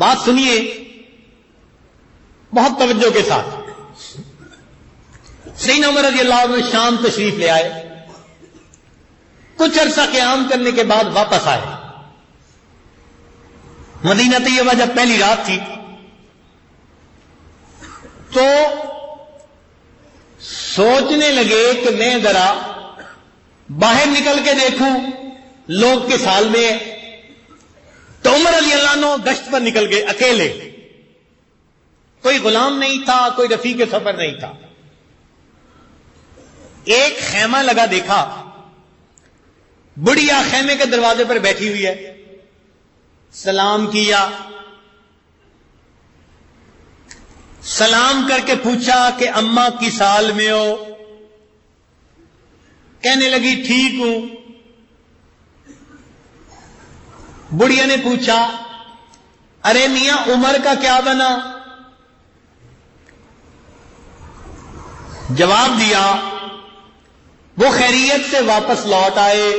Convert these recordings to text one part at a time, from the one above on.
بات سنیے بہت توجہ کے ساتھ. سیدنا عمر رضی اللہ عنہ شام تشریف لے آئے. کچھ عرصہ قیام کرنے کے بعد واپس آئے. مدینہ طیبہ جب پہلی رات تھی تو سوچنے لگے کہ میں ذرا باہر نکل کے دیکھوں لوگ کس حال میں ہیں. تو عمر رضی اللہ عنہ گشت پر نکل گئے اکیلے. کوئی غلام نہیں تھا, کوئی رفیق سفر نہیں تھا. ایک خیمہ لگا دیکھا, بڑھیا خیمے کے دروازے پر بیٹھی ہوئی ہے. سلام کیا, سلام کر کے پوچھا کہ اماں کس حال میں ہو؟ کہنے لگی ٹھیک ہوں. بڑھیا نے پوچھا ارے میاں عمر کا کیا بنا؟ جواب دیا وہ خیریت سے واپس لوٹ آئے.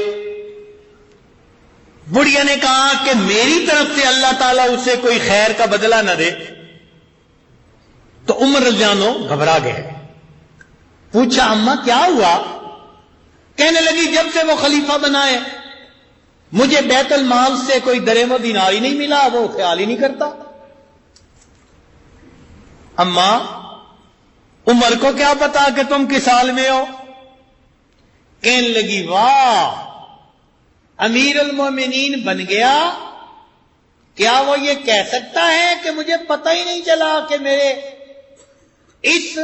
بڑھیا نے کہا کہ میری طرف سے اللہ تعالیٰ اسے کوئی خیر کا بدلہ نہ دے. تو عمر رضی اللہ عنہ گھبرا گئے. پوچھا اماں کیا ہوا؟ کہنے لگی جب سے وہ خلیفہ بنا ہے مجھے بیت المال سے کوئی درہم و دینار ہی نہیں ملا, وہ خیال ہی نہیں کرتا. اماں عمر کو کیا پتا کہ تم کس حال میں ہو؟ کہنے لگی واہ امیر المومنین بن گیا, کیا وہ یہ کہہ سکتا ہے کہ مجھے پتہ ہی نہیں چلا کہ میرے اس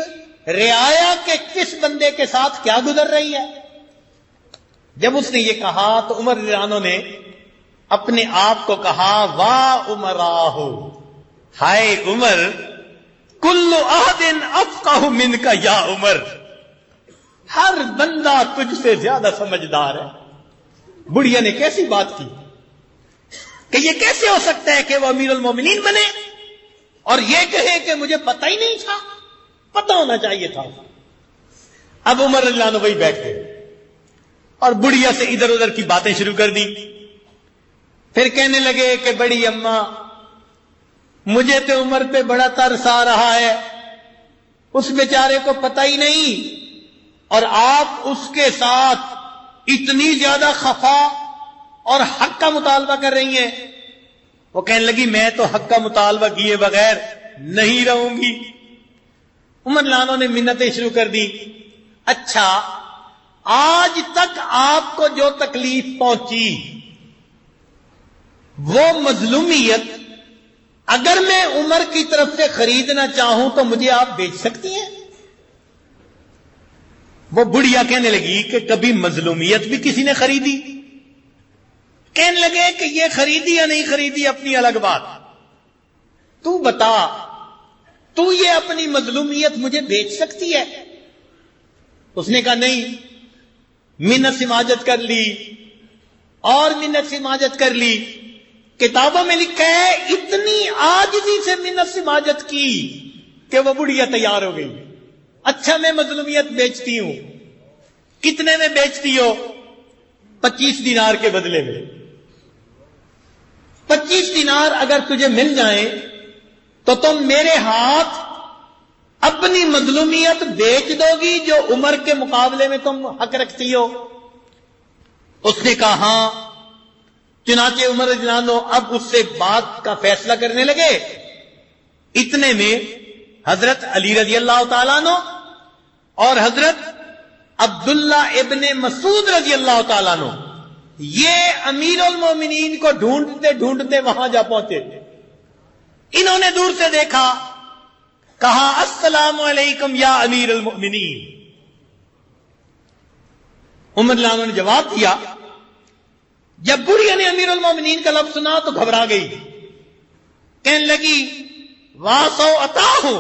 رعایا کے کس بندے کے ساتھ کیا گزر رہی ہے؟ جب اس نے یہ کہا تو عمر رضی اللہ عنہ نے اپنے آپ کو کہا واہ عمراہ, ہائے عمر, کل احد افقہ منک یا عمر, ہر بندہ تجھ سے زیادہ سمجھدار ہے. بڑھیا نے کیسی بات کی کہ یہ کیسے ہو سکتا ہے کہ وہ امیر المومنین بنے اور یہ کہے کہ مجھے پتہ ہی نہیں تھا, پتہ ہونا چاہیے تھا. اب عمر رضی اللہ عنہ وہی بیٹھ گئے اور بڑھیا سے ادھر ادھر کی باتیں شروع کر دی. پھر کہنے لگے کہ بڑی اماں مجھے تو عمر پہ بڑا ترس آ رہا ہے, اس بیچارے کو پتہ ہی نہیں اور آپ اس کے ساتھ اتنی زیادہ خفا اور حق کا مطالبہ کر رہی ہیں. وہ کہنے لگی میں تو حق کا مطالبہ کیے بغیر نہیں رہوں گی. عمر رضی اللہ عنہ نے منتیں شروع کر دی. اچھا آج تک آپ کو جو تکلیف پہنچی وہ مظلومیت اگر میں عمر کی طرف سے خریدنا چاہوں تو مجھے آپ بیچ سکتی ہیں؟ وہ بڑھیا کہنے لگی کہ کبھی مظلومیت بھی کسی نے خریدی؟ کہنے لگے کہ یہ خریدی یا نہیں خریدی اپنی الگ بات, تو بتا تو یہ اپنی مظلومیت مجھے بیچ سکتی ہے؟ اس نے کہا نہیں. منت سماجت کر لی اور منت سماجت کر لی. کتابوں میں لکھا ہے اتنی عاجزی سے منت سماجت کی کہ وہ بڑھیا تیار ہو گئی. اچھا میں مظلومیت بیچتی ہوں. کتنے میں بیچتی ہو؟ 25 دینار کے بدلے میں. 25 دینار اگر تجھے مل جائیں تو تم میرے ہاتھ اپنی مظلومیت بیچ دو گی جو عمر کے مقابلے میں تم حق رکھتی ہو؟ اس نے کہا ہاں. چنانچہ عمر رضی اللہ عنہ اب اس سے بات کا فیصلہ کرنے لگے. اتنے میں حضرت علی رضی اللہ تعالیٰ عنہ اور حضرت عبداللہ ابن مسعود رضی اللہ تعالیٰ عنہ یہ امیر المومنین کو ڈھونڈتے ڈھونڈتے وہاں جا پہنچے. انہوں نے دور سے دیکھا, کہا السلام علیکم یا امیر المؤمنین. عمر رضی اللہ عنہ نے جواب دیا. جب بڑھیا نے امیر المومنین کا لفظ سنا تو گھبرا گئی. کہنے لگی واسو عطا ہو,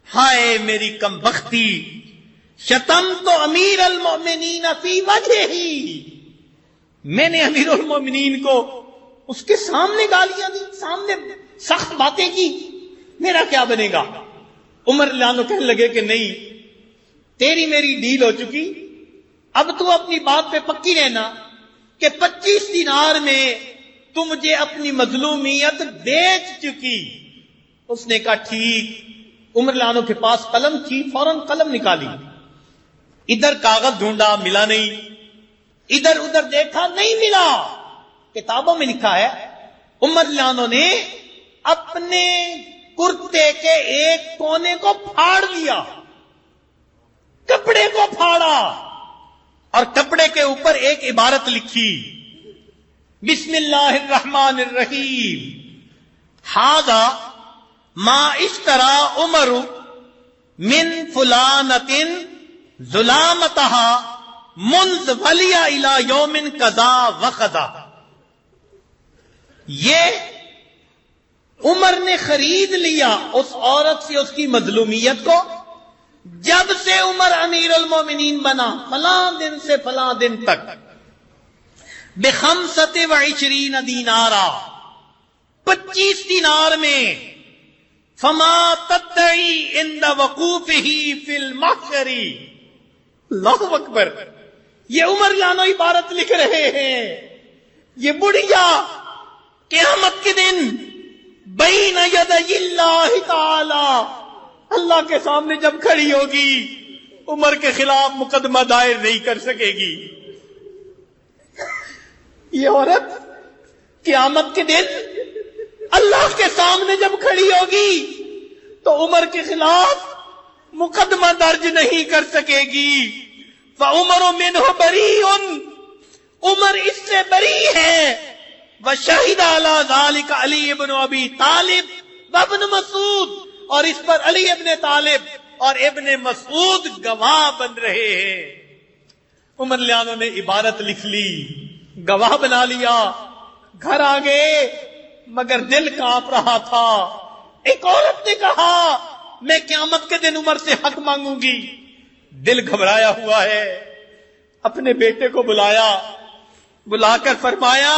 ہائے میری کم بختی, شتم تو امیر المؤمنین فی وجہ ہی, میں نے امیر المؤمنین کو اس کے سامنے گالیاں دی, سامنے سخت باتیں کی, میرا کیا بنے گا؟ عمر رضی اللہ عنہ کہنے لگے کہ نہیں, تیری میری ڈیل ہو چکی, اب تو اپنی بات پہ پکی رہنا کہ 25 دینار میں تو مجھے اپنی مظلومیت بیچ چکی. اس نے کہا ٹھیک. عمر لانو کے پاس قلم تھی، فوراً قلم نکالی، ادھر کاغذ ڈھونڈا ملا نہیں، ادھر ادھر دیکھا نہیں ملا. کتابوں میں لکھا ہے عمر لانو نے اپنے کرتے کے ایک کونے کو پھاڑ دیا، کپڑے کو پھاڑا اور کپڑے کے اوپر ایک عبارت لکھی، بسم اللہ الرحمن الرحیم، ھذا ما اشترى عمر من فلانۃ ظلامتها منذ ولی الی یوم کذا وکذا. یہ عمر نے خرید لیا اس عورت سے اس کی مظلومیت کو جب سے عمر امیر المومنین بنا، فلاں دن سے فلاں دن تک، ب25 دینارا، 25 دینار میں. فما تدعی عند وقوفہ فی المحشر. اللہ اکبر. یہ عمر لانو عبارت لکھ رہے ہیں، یہ بڑھیا قیامت کے دن بین یدی اللہ تعالی، اللہ کے سامنے جب کھڑی ہوگی عمر کے خلاف مقدمہ دائر نہیں کر سکے گی. یہ عورت قیامت کے دن اللہ کے سامنے جب کھڑی ہوگی تو عمر کے خلاف مقدمہ درج نہیں کر سکے گی. فعمر منہ بریء، عمر اس سے بری ہے. وشہد علی ذلک علی بن ابی طالب وابن مسعود، اور اس پر علی ابن طالب اور ابن مسعود گواہ بن رہے ہیں. عمر لانو نے عبارت لکھ لی، گواہ بنا لیا، گھر آ گئے، مگر دل کانپ رہا تھا. ایک عورت نے کہا میں قیامت کے دن عمر سے حق مانگوں گی. دل گھبرایا ہوا ہے. اپنے بیٹے کو بلایا، بلا کر فرمایا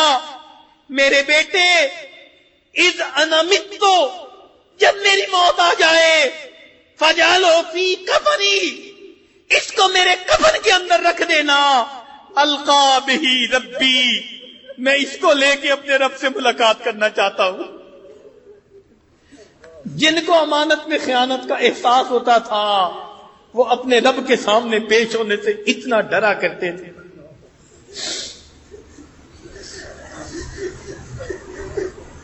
میرے بیٹے، اذ انا مت، جب میری موت آ جائے، فجعلوا فی کفنی، اس کو میرے کفن کے اندر رکھ دینا، القا بہ ربی، میں اس کو لے کے اپنے رب سے ملاقات کرنا چاہتا ہوں. جن کو امانت میں خیانت کا احساس ہوتا تھا وہ اپنے رب کے سامنے پیش ہونے سے اتنا ڈرا کرتے تھے.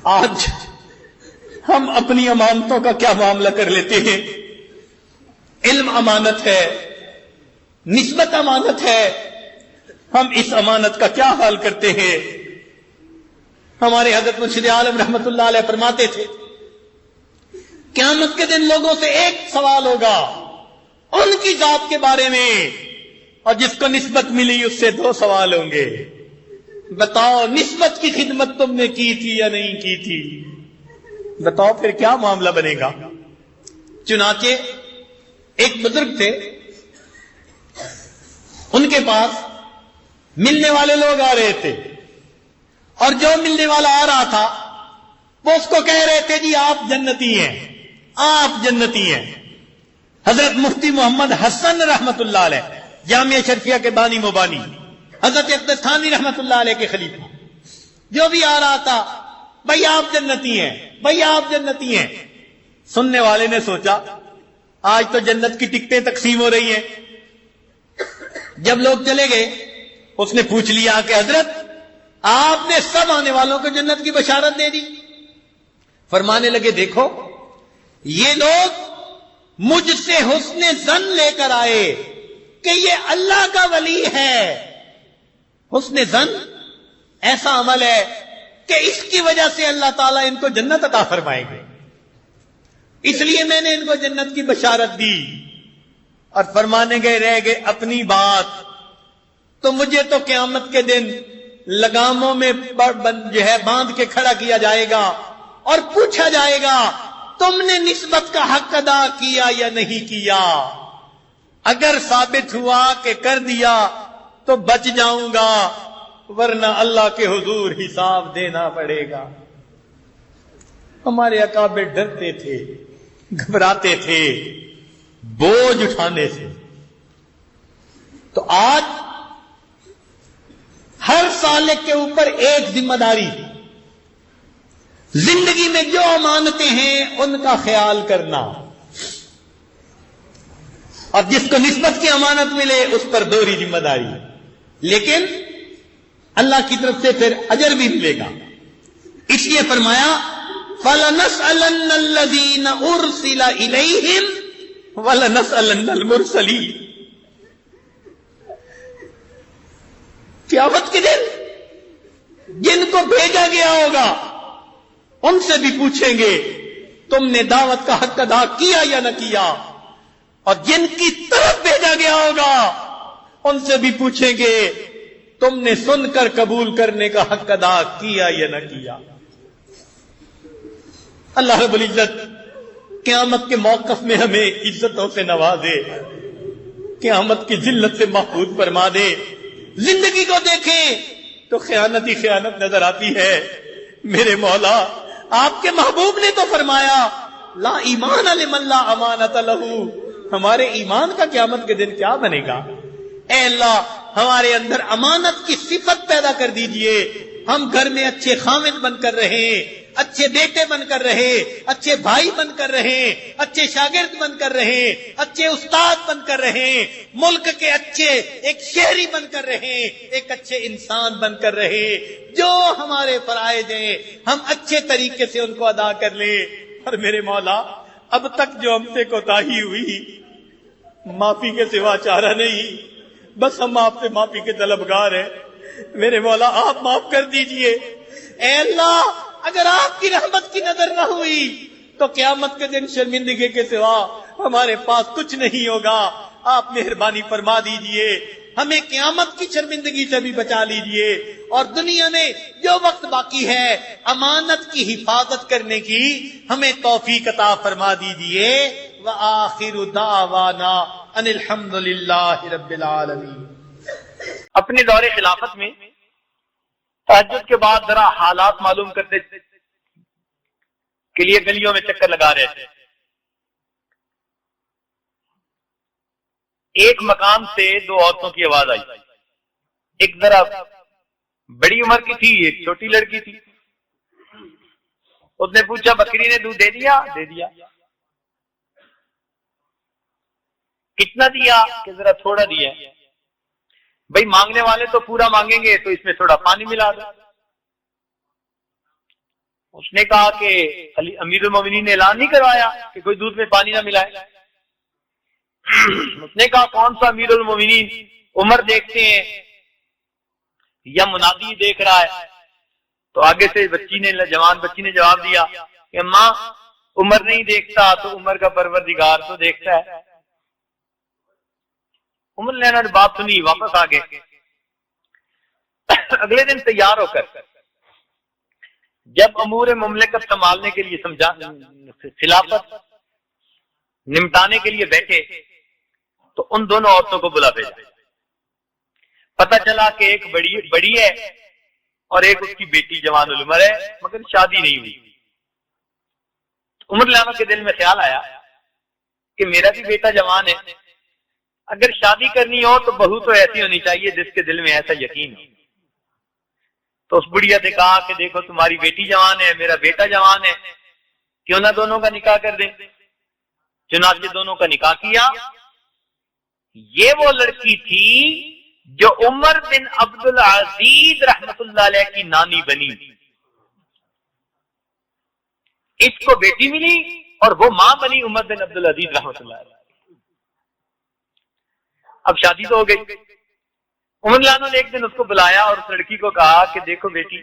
آج ہم اپنی امانتوں کا کیا معاملہ کر لیتے ہیں؟ علم امانت ہے، نسبت امانت ہے، ہم اس امانت کا کیا حال کرتے ہیں؟ ہمارے حضرت مرشد عالم رحمت اللہ علیہ فرماتے تھے قیامت کے دن لوگوں سے ایک سوال ہوگا ان کی ذات کے بارے میں، اور جس کو نسبت ملی اس سے 2 سوال ہوں گے. بتاؤ نسبت کی خدمت تم نے کی تھی یا نہیں کی تھی؟ بتاؤ پھر کیا معاملہ بنے گا. چنانچہ ایک بزرگ تھے، ان کے پاس ملنے والے لوگ آ رہے تھے، اور جو ملنے والا آ رہا تھا وہ اس کو کہہ رہے تھے جی آپ جنتی ہیں، آپ جنتی ہیں. حضرت مفتی محمد حسن رحمت اللہ علیہ جامعہ شرفیہ کے بانی مبانی، حضرت اقدس تھانوی رحمت اللہ علیہ کے خلیفہ، جو بھی آ رہا تھا بھائی آپ جنتی ہیں، بھائی آپ جنتی ہیں. سننے والے نے سوچا آج تو جنت کی ٹکٹیں تقسیم ہو رہی ہیں. جب لوگ چلے گئے اس نے پوچھ لیا کہ حضرت آپ نے سب آنے والوں کو جنت کی بشارت دے دی. فرمانے لگے دیکھو یہ لوگ مجھ سے حسن ظن لے کر آئے کہ یہ اللہ کا ولی ہے. حسن ظن ایسا عمل ہے کہ اس کی وجہ سے اللہ تعالیٰ ان کو جنت عطا فرمائیں گے، اس لیے میں نے ان کو جنت کی بشارت دی. اور فرمانے گئے رہ گئے اپنی بات، تو مجھے تو قیامت کے دن لگاموں میں جو ہے باندھ کے کھڑا کیا جائے گا اور پوچھا جائے گا تم نے نسبت کا حق ادا کیا یا نہیں کیا. اگر ثابت ہوا کہ کر دیا تو بچ جاؤں گا، ورنہ اللہ کے حضور حساب دینا پڑے گا. ہمارے اکابر ڈرتے تھے، گھبراتے تھے بوجھ اٹھانے سے. تو آج ہر سالک کے اوپر ایک ذمہ داری، زندگی میں جو امانتیں ہیں ان کا خیال کرنا، اور جس کو نسبت کی امانت ملے اس پر دوہری ذمہ داری، لیکن اللہ کی طرف سے پھر اجر بھی ملے گا۔ اس لیے فرمایا فَلَنَسْأَلَنَّ الَّذِينَ أُرْسِلَ إِلَيْهِمْ وَلَنَسْأَلَنَّ الْمُرْسَلِينَ۔ قیامت کے دن جن کو بھیجا گیا ہوگا ان سے بھی پوچھیں گے تم نے دعوت کا حق ادا کیا یا نہ کیا، اور جن کی طرف بھیجا گیا ہوگا ان سے بھی پوچھیں گے تم نے سن کر قبول کرنے کا حق ادا کیا یا نہ کیا۔ اللہ رب العزت قیامت کے موقف میں ہمیں عزتوں سے نوازے، قیامت کی ذلت سے محفوظ فرما دے۔ زندگی کو دیکھیں تو خیانت ہی خیانت نظر آتی ہے۔ میرے مولا آپ کے محبوب نے تو فرمایا لا ایمان لمن لا امانت لہ، ہمارے ایمان کا قیامت کے دن کیا بنے گا؟ اے اللہ ہمارے اندر امانت کی صفت پیدا کر دیجئے، ہم گھر میں اچھے خامد بن کر رہیں، اچھے بیٹے بن کر رہے، اچھے بھائی بن کر رہے، اچھے شاگرد بن کر رہے، اچھے استاد بن کر رہے، ملک کے اچھے ایک شہری بن کر رہے، ایک اچھے انسان بن کر رہے۔ جو ہمارے فرائض ہیں ہم اچھے طریقے سے ان کو ادا کر لیں۔ اور میرے مولا اب تک جو ہم سے کوتاہی ہوئی معافی کے سوا چارہ نہیں، بس ہم آپ سے معافی کے طلبگار ہیں۔ میرے مولا آپ معاف کر دیجئے۔ اے اللہ اگر آپ کی رحمت کی نظر نہ ہوئی تو قیامت کے دن شرمندگی کے سوا ہمارے پاس کچھ نہیں ہوگا۔ آپ مہربانی فرما دیجئے، ہمیں قیامت کی شرمندگی سے بھی بچا لیجئے، اور دنیا میں جو وقت باقی ہے امانت کی حفاظت کرنے کی ہمیں توفیق عطا فرما دیجئے۔ وآخر دعوانا ان الحمد للہ رب العالمین۔ اپنے دور خلافت میں تہجد کے بعد ذرا حالات معلوم کرنے کے لیے گلیوں میں چکر لگا رہے تھے۔ ایک مقام سے دو عورتوں کی آواز آئی، ایک ذرا بڑی عمر کی تھی، ایک چھوٹی لڑکی تھی۔ اس نے پوچھا بکری نے دودھ دے دیا؟ دے دیا۔ کتنا دیا؟ کہ ذرا تھوڑا دیا۔ بھئی مانگنے والے تو پورا مانگیں گے تو اس میں تھوڑا پانی ملا دو۔ اس نے کہا کہ امیر المومنین نے اعلان نہیں کروایا کہ کوئی دودھ میں پانی نہ ملائے؟ اس نے کہا کون سا امیر المومنین، عمر دیکھتے ہیں یا منادی دیکھ رہا ہے؟ تو آگے سے جوان بچی نے جواب دیا کہ ماں عمر نہیں دیکھتا تو عمر کا پروردگار تو دیکھتا ہے۔ عمر لینا نے بات سنی، واپس آ گئے۔ اگلے دن تیار ہو کر جب امور مملکت سنبھالنے کے لیے خلافت نمٹانے کے لیے بیٹھے تو ان دونوں عورتوں کو بلا بھیجا۔ پتہ چلا کہ ایک بڑی ہے اور ایک اس کی بیٹی جوان العمر ہے، مگر شادی نہیں ہوئی۔ عمر لانا کے دل میں خیال آیا کہ میرا بھی بیٹا جوان ہے، اگر شادی کرنی ہو تو بہو تو ایسی ہونی چاہیے جس کے دل میں ایسا یقین ہو۔ تو اس بڑھیا سے کہا کہ دیکھو تمہاری بیٹی جوان ہے، میرا بیٹا جوان ہے، کیوں نہ دونوں کا نکاح کر دیں؟ چنانچہ دونوں کا نکاح کیا۔ یہ وہ لڑکی تھی جو عمر بن عبد العزیز رحمت اللہ علیہ کی نانی بنی، اس کو بیٹی ملی اور وہ ماں بنی عمر بن عبد العزیز رحمت اللہ علیہ۔ اب شادی تو ہو گئی۔ عمر لانا نے ایک دن اس کو بلایا اور اس لڑکی کو کہا کہ دیکھو بیٹی،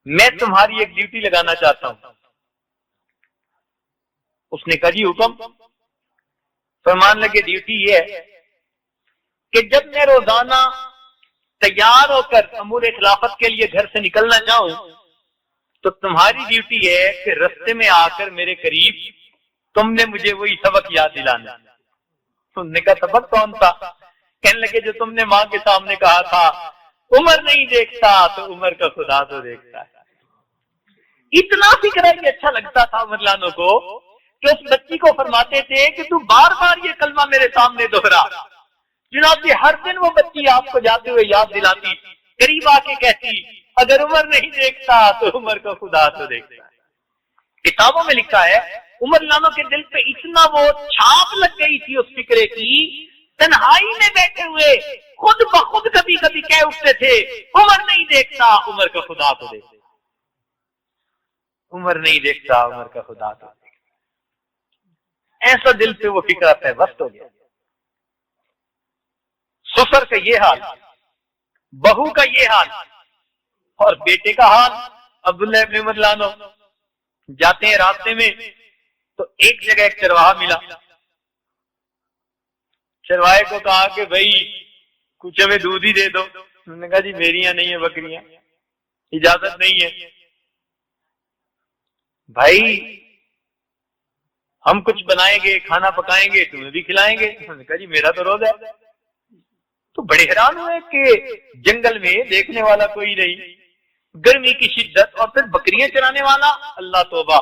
میں تمہاری ایک ڈیوٹی لگانا چاہتا ہوں۔ اس نے کہا جی حکم۔ فرمان لگے ڈیوٹی یہ ہے کہ جب میں روزانہ تیار ہو کر امور خلافت کے لیے گھر سے نکلنا چاہوں تو تمہاری ڈیوٹی ہے کہ رستے میں آ کر میرے قریب تم نے مجھے وہی سبق یاد دلانا۔ تم نے کہا سبق کون تھا؟ کہنے لگے جو تم نے ماں کے سامنے کہا تھا عمر نہیں دیکھتا تو عمر کا خدا تو دیکھتا ہے۔ اتنا فکر ہے کہ اچھا لگتا تھا عمر لانو کو کہ اس بچی کو فرماتے تھے کہ تو بار بار یہ کلمہ میرے سامنے دوہرا۔ جناب ہر دن وہ بچی آپ کو جاتے ہوئے یاد دلاتی، قریب آ کے کہتی اگر عمر نہیں دیکھتا تو عمر کو خدا تو دیکھتا ہے۔ کتابوں میں لکھا ہے عمر لانو کے دل پہ اتنا وہ چھاپ لگ گئی تھی اس فکرے کی، تنہائی میں بیٹھے ہوئے خود بخود کبھی کبھی کہہ اٹھتے تھے عمر نہیں دیکھتا عمر کا خدا تو دیکھتا، عمر نہیں دیکھتا عمر کا خدا تو دیکھتا۔ ایسا دل پہ وہ فکر آتا ہے، وقت ہو گیا۔ سسر کا یہ حال، بہو کا یہ حال، اور بیٹے کا حال۔ عبداللہ ابن عمر لانو جاتے ہیں راستے میں تو ایک جگہ ایک چرواہا ملا، چرواہے کو کہا کہ بھائی کچھ ہمیں دودھ ہی دے دو۔ انہوں نے کہا جی میری یہاں نہیں ہے بکریاں، اجازت نہیں ہے۔ بھائی ہم کچھ بنائیں گے، کھانا پکائیں گے، تمہیں بھی کھلائیں گے۔ انہوں نے کہا جی میرا تو روزہ ہے۔ تو بڑے حیران ہوئے کہ جنگل میں دیکھنے والا کوئی نہیں، گرمی کی شدت، اور پھر بکریاں چرانے والا، اللہ توبہ،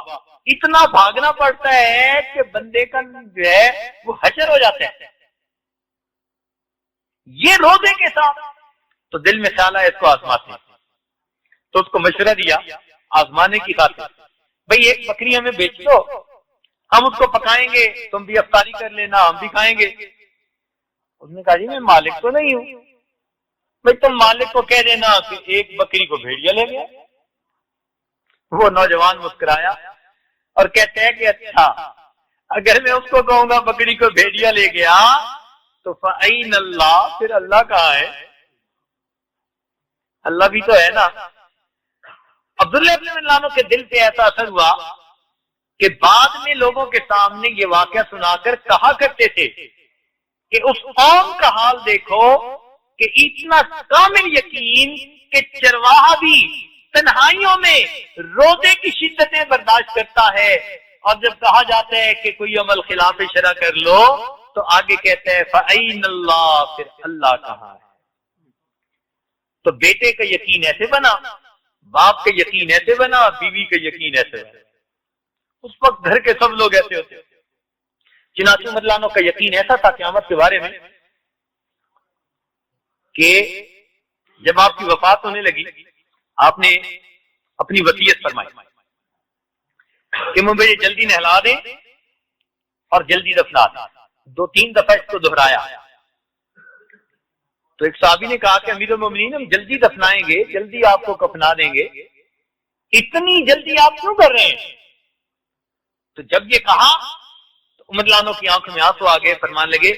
اتنا بھاگنا پڑتا ہے کہ بندے کا جو ہے وہ حشر ہو جاتا ہے۔ یہ روزے کے ساتھ تو دل میں خیال ہے اس کو آزماتے ہیں، تو اس کو مشورہ دیا آزمانے کی خاطر، بھئی ایک بکری ہمیں بیچ دو، ہم اس کو پکائیں گے، تم بھی افطاری کر لینا، ہم بھی کھائیں گے۔ اس نے کہا جی میں مالک تو نہیں ہوں۔ بھئی تم مالک کو کہہ دینا کہ ایک بکری کو بھیڑیا لے گیا۔ وہ نوجوان مسکرایا اور کہتے ہیں کہ اچھا اگر میں اس کو کہوں گا بکری کو بھیڑیا لے گیا تو فَأَيْنَ اللَّهُ، پھر اللہ کہاں ہے؟ اللہ بھی تو ہے نا۔ عبداللہ ابن عمر کے دل پہ ایسا اثر ہوا کہ بعد میں لوگوں کے سامنے یہ واقعہ سنا کر کہا کرتے تھے کہ اس قوم کا حال دیکھو کہ اتنا کامل یقین کہ چرواہا بھی تنہائیوں میں روزے کی شدتیں برداشت کرتا ہے، اور جب کہا جاتا ہے کہ کوئی عمل خلاف شرع کر لو تو آگے کہتے ہیں فَأَيْنَ اللَّهُ، پھر اللہ کہاں ہے؟ تو بیٹے کا یقین ایسے بنا، باپ کا یقین ایسے بنا، بیوی کا یقین ایسے بنا۔ اس وقت گھر کے سب لوگ ایسے ہوتے، چنانچہ عمر لانو کا یقین ایسا تھا قیامت کے بارے میں کہ جب آپ کی وفات ہونے لگی آپ نے اپنی وصیت فرمائی کہ مجھے جلدی نہلا دیں اور جلدی دفنا دیں۔ 2-3 دفعہ اس کو دہرایا۔ تو ایک صحابی نے کہا کہ امیر المومنین ہم جلدی دفنائیں گے، جلدی آپ کو کفنا دیں گے، اتنی جلدی آپ کیوں کر رہے ہیں؟ تو جب یہ کہا تو عمر لانو کی آنکھوں میں آنسو آ گئے، فرمانے لگے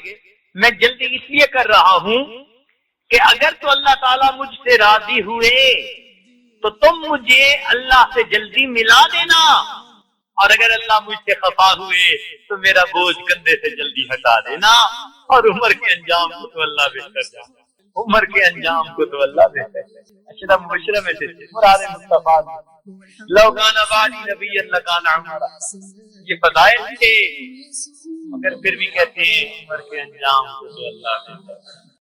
میں جلدی اس لیے کر رہا ہوں کہ اگر تو اللہ تعالیٰ مجھ سے راضی ہوئے تو تم مجھے اللہ سے جلدی ملا دینا، اور اگر اللہ مجھ سے خفا ہوئے تو میرا بوجھ کندھے سے جلدی ہٹا دینا۔ اور عمر کے انجام کو تو اللہ بہتر جانے، عمر کے انجام کو تو اللہ بہتر جانے۔ اشرا مبشرہ میں سے مراد مصطفیٰ لو کان بعدی نبی لکان عمر، یہ فضائل تھے، مگر پھر بھی کہتے ہیں عمر کے انجام کو تو اللہ بہتر۔